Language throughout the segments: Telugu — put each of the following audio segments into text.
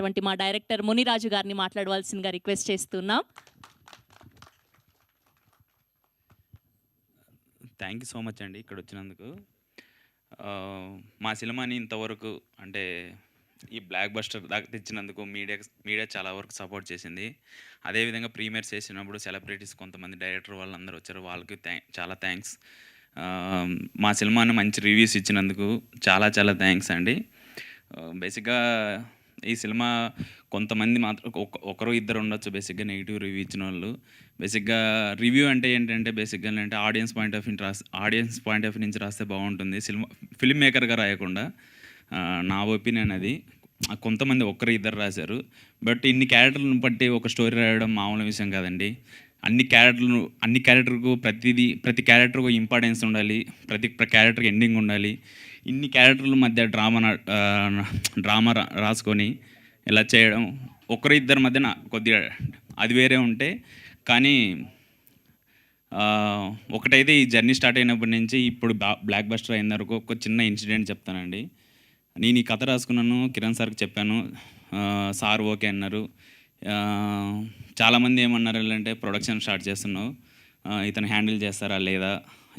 చేసినటువంటి మా డైరెక్టర్ మునిరాజు గారిని మాట్లాడవలసిందిగా రిక్వెస్ట్ చేస్తున్నాం. థ్యాంక్ యూ సో మచ్ అండి ఇక్కడ వచ్చినందుకు. మా సినిమాని ఇంతవరకు అంటే ఈ బ్లాక్ బస్టర్ దాకా తెచ్చినందుకు మీడియా చాలా వరకు సపోర్ట్ చేసింది. అదేవిధంగా ప్రీమియర్స్ చేసినప్పుడు సెలబ్రిటీస్ కొంతమంది డైరెక్టర్ వాళ్ళందరూ వచ్చారు, వాళ్ళకి చాలా థ్యాంక్స్. మా సినిమాని మంచి రివ్యూస్ ఇచ్చినందుకు చాలా చాలా థ్యాంక్స్ అండి. బేసిక్గా ఈ సినిమా కొంతమంది మాత్రం ఒకరు ఇద్దరు ఉండొచ్చు బేసిక్గా నెగిటివ్ రివ్యూ ఇచ్చిన వాళ్ళు. బేసిక్గా రివ్యూ అంటే ఏంటంటే బేసిక్గా అంటే ఆడియన్స్ పాయింట్ ఆఫ్ నుంచి రాస్తే బాగుంటుంది, ఫిల్మ్ మేకర్గా రాయకుండా. నా ఒపీనియన్ అది. కొంతమంది ఒకరు ఇద్దరు రాశారు, బట్ ఇన్ని క్యారెక్టర్లను బట్టి ఒక స్టోరీ రాయడం మామూలు విషయం కాదండి. అన్ని క్యారెక్టర్కు ప్రతి క్యారెక్టర్కు ఇంపార్టెన్స్ ఉండాలి, ప్రతి క్యారెక్టర్కి ఎండింగ్ ఉండాలి. ఇన్ని క్యారెక్టర్ల మధ్య డ్రామా రాసుకొని ఇలా చేయడం ఒకరు ఇద్దరి మధ్యన కొద్దిగా అది వేరే ఉంటే. కానీ ఒకటైతే ఈ జర్నీ స్టార్ట్ అయినప్పటి నుంచి ఇప్పుడు బ్లాక్ బస్టర్ అయిన వరకు ఒక చిన్న ఇన్సిడెంట్ చెప్తానండి. నేను ఈ కథ రాసుకున్నాను, కిరణ్ సార్కి చెప్పాను, సార్ ఓకే అన్నారు. చాలామంది ఏమన్నారు అంటే ప్రొడక్షన్ స్టార్ట్ చేస్తున్నావు, ఇతను హ్యాండిల్ చేస్తారా లేదా,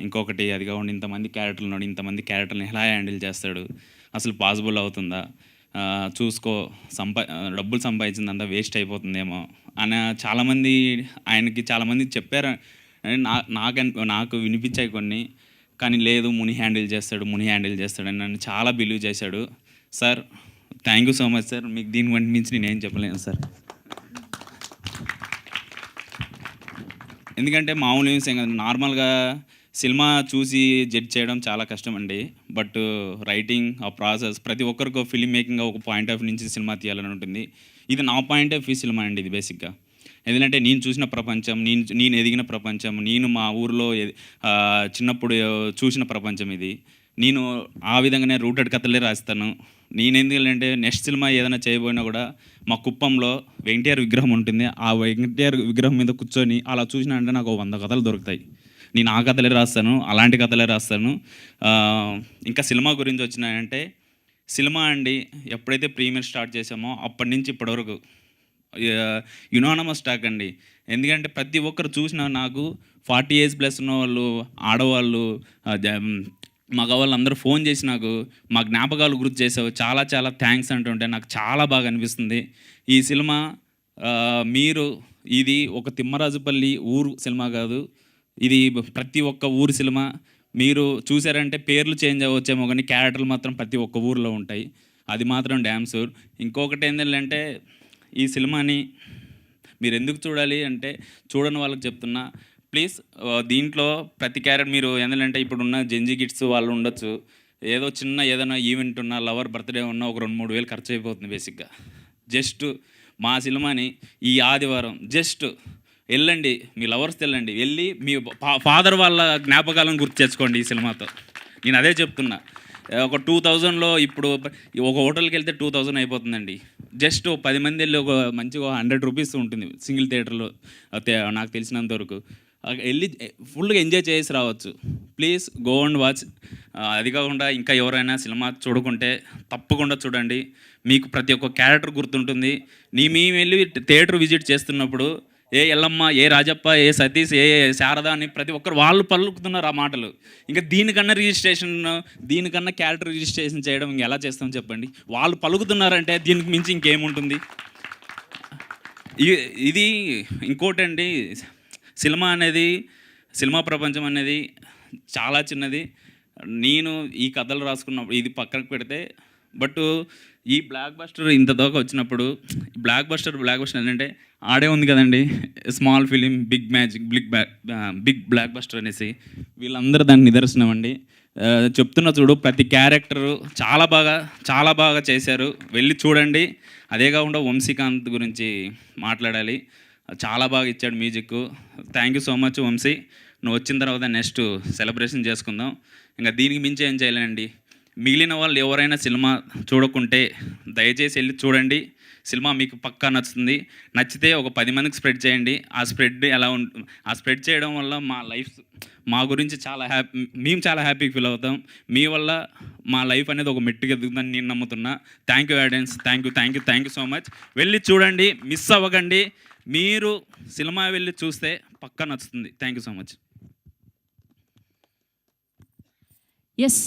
ఇంకొకటి అది కాకుండా ఇంతమంది క్యారెక్టర్లు ఉన్నాడు, ఇంతమంది క్యారెక్టర్ని ఎలా హ్యాండిల్ చేస్తాడు, అసలు పాసిబుల్ అవుతుందా, చూసుకో, డబ్బులు సంపాదించిందంతా వేస్ట్ అయిపోతుందేమో అని ఆయనకి చాలామంది చెప్పారు. నాకు వినిపించాయి కొన్ని. కానీ లేదు, ముని హ్యాండిల్ చేస్తాడు అని నన్ను చాలా బిలీవ్ చేశాడు. Sir thank you so much sir. మీకు దీని వంటి మించి నేనేం చెప్పలేను సార్. ఎందుకంటే మామూలు విషయం కదా, నార్మల్గా సినిమా చూసి జడ్జ్ చేయడం చాలా కష్టం అండి. బట్ రైటింగ్ ఆ ప్రాసెస్ ప్రతి ఒక్కరికి ఫిల్మ్ మేకింగ్ ఒక పాయింట్ ఆఫ్ నుంచి సినిమా తీయాలని ఉంటుంది. ఇది నా పాయింట్ ఆఫ్ వ్యూ సినిమా అండి ఇది బేసిక్గా. ఎందుకంటే నేను చూసిన ప్రపంచం, నేను ఎదిగిన ప్రపంచం, నేను మా ఊరిలో చిన్నప్పుడు చూసిన ప్రపంచం ఇది. నేను ఆ విధంగానే రూటెడ్ కథలే రాస్తాను. నేను ఎందుకంటే నెక్స్ట్ సినిమా ఏదైనా చేయబోయినా కూడా మా కుప్పంలో వెంకటేశ్వర విగ్రహం ఉంటుంది, ఆ వెంకటేశ్వర విగ్రహం మీద కూర్చొని అలా చూసినా అంటే నాకు 100 కథలు దొరుకుతాయి. నేను ఆ కథలే రాస్తాను, అలాంటి కథలే రాస్తాను. ఇంకా సినిమా గురించి వచ్చినాయంటే, సినిమా అండి ఎప్పుడైతే ప్రీమియర్ స్టార్ట్ చేసామో అప్పటి నుంచి ఇప్పటివరకు యునానమస్ టాక్ అండి. ఎందుకంటే ప్రతి ఒక్కరు చూసినా నాకు 40 years ప్లస్ ఉన్న వాళ్ళు, ఆడవాళ్ళు, మగవాళ్ళు అందరూ ఫోన్ చేసి నాకు మా జ్ఞాపకాలు గుర్తు చేసావు, చాలా చాలా థ్యాంక్స్ అంటుంటే నాకు చాలా బాగా అనిపిస్తుంది. ఈ సినిమా ఇది ఒక తిమ్మరాజుపల్లి ఊరు సినిమా కాదు, ఇది ప్రతి ఒక్క ఊరు సినిమా. మీరు చూసారంటే పేర్లు చేంజ్ అవ్వచ్చేమో కానీ క్యారెక్టర్లు మాత్రం ప్రతి ఒక్క ఊరిలో ఉంటాయి, అది మాత్రం డ్యామ్ షూర్. ఇంకొకటి ఏంటంటే ఈ సినిమాని మీరు ఎందుకు చూడాలి అంటే, చూడని వాళ్ళకి చెప్తున్నా ప్లీజ్. దీంట్లో ప్రతి క్యారెక్టర్ మీరు ఎందుకంటే ఇప్పుడున్న జెంజీ కిడ్స్ వాళ్ళు ఉండొచ్చు, ఏదైనా ఈవెంట్ ఉన్నా, లవర్ బర్త్డే ఉన్నా ఒక 2-3 వేలు ఖర్చు అయిపోతుంది బేసిక్గా. జస్ట్ మా సినిమాని ఈ ఆదివారం జస్ట్ వెళ్ళండి, మీ లవర్స్ వెళ్ళండి, వెళ్ళి మీ ఫాదర్ వాళ్ళ జ్ఞాపకాలను గుర్తు తెచ్చుకోండి ఈ సినిమాతో. నేను అదే చెప్తున్నా. ఒక 2000లో ఇప్పుడు ఒక హోటల్కి వెళ్తే 2000 అయిపోతుందండి. జస్ట్ 10 మంది వెళ్ళి ఒక మంచిగా 100 రూపీస్ ఉంటుంది సింగిల్ థియేటర్లో నాకు తెలిసినంత వరకు. వెళ్ళి ఫుల్గా ఎంజాయ్ చేసి రావచ్చు. Please go and watch. అది కాకుండా ఇంకా ఎవరైనా సినిమా చూడకుంటే తప్పకుండా చూడండి, మీకు ప్రతి ఒక్క క్యారెక్టర్ గుర్తుంటుంది. మేము వెళ్ళి థియేటర్ విజిట్ చేస్తున్నప్పుడు ఏ ఎల్లమ్మ, ఏ రాజప్ప, ఏ సతీష్, ఏ శారద అని ప్రతి ఒక్కరు వాళ్ళు పలుకుతున్నారు ఆ మాటలు. ఇంకా దీనికన్నా క్యారెక్టర్ రిజిస్ట్రేషన్ చేయడం ఇంక ఎలా చేస్తాం చెప్పండి. వాళ్ళు పలుకుతున్నారంటే దీనికి మించి ఇంకేముంటుంది. ఇది ఇంకోటండి, సినిమా ప్రపంచం అనేది చాలా చిన్నది. నేను ఈ కథలు రాసుకున్నప్పుడు ఇది పక్కకు పెడితే, బట్ ఈ బ్లాక్ బస్టర్ ఇంత దాకా వచ్చినప్పుడు బ్లాక్ బస్టర్ ఏంటంటే ఆడే ఉంది కదండి, small film big magic, big blockbuster అనేసి. వీళ్ళందరూ దానికి నిదర్శనం అండి. చెప్తున్న చూడు, ప్రతి క్యారెక్టరు చాలా బాగా చేశారు, వెళ్ళి చూడండి. అదే కాకుండా వంశీకాంత్ గురించి మాట్లాడాలి, చాలా బాగా ఇచ్చాడు music. Thank you so much Vamsi. నువ్వు వచ్చిన తర్వాత నెక్స్ట్ సెలబ్రేషన్ చేసుకుందాం. ఇంకా దీనికి మించి ఏం చేయలేనండి. మిగిలిన వాళ్ళు ఎవరైనా సినిమా చూడకుంటే దయచేసి వెళ్ళి చూడండి. సినిమా మీకు పక్కా నచ్చుతుంది. నచ్చితే ఒక 10 మందికి స్ప్రెడ్ చేయండి. ఆ స్ప్రెడ్ ఎలా ఆ స్ప్రెడ్ చేయడం వల్ల మా గురించి మేము చాలా హ్యాపీ ఫీల్ అవుతాం. మీ వల్ల మా లైఫ్ అనేది ఒక మెట్టుకు ఎదుగుతుందని నేను నమ్ముతున్నా. Thank you audience, thank you so much. వెళ్ళి చూడండి, మిస్ అవ్వకండి. మీరు సినిమా వెళ్ళి చూస్తే పక్కా నచ్చుతుంది. Thank you so much. Yes,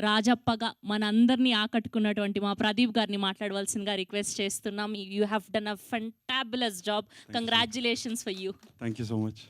రాజప్పగా మనందరినీ ఆకట్టుకున్నటువంటి మా ప్రదీప్ గారిని మాట్లాడవలసిందిగా రిక్వెస్ట్ చేస్తున్నాం. You have done a fantabulous job. Congratulations for you. Thank you so much.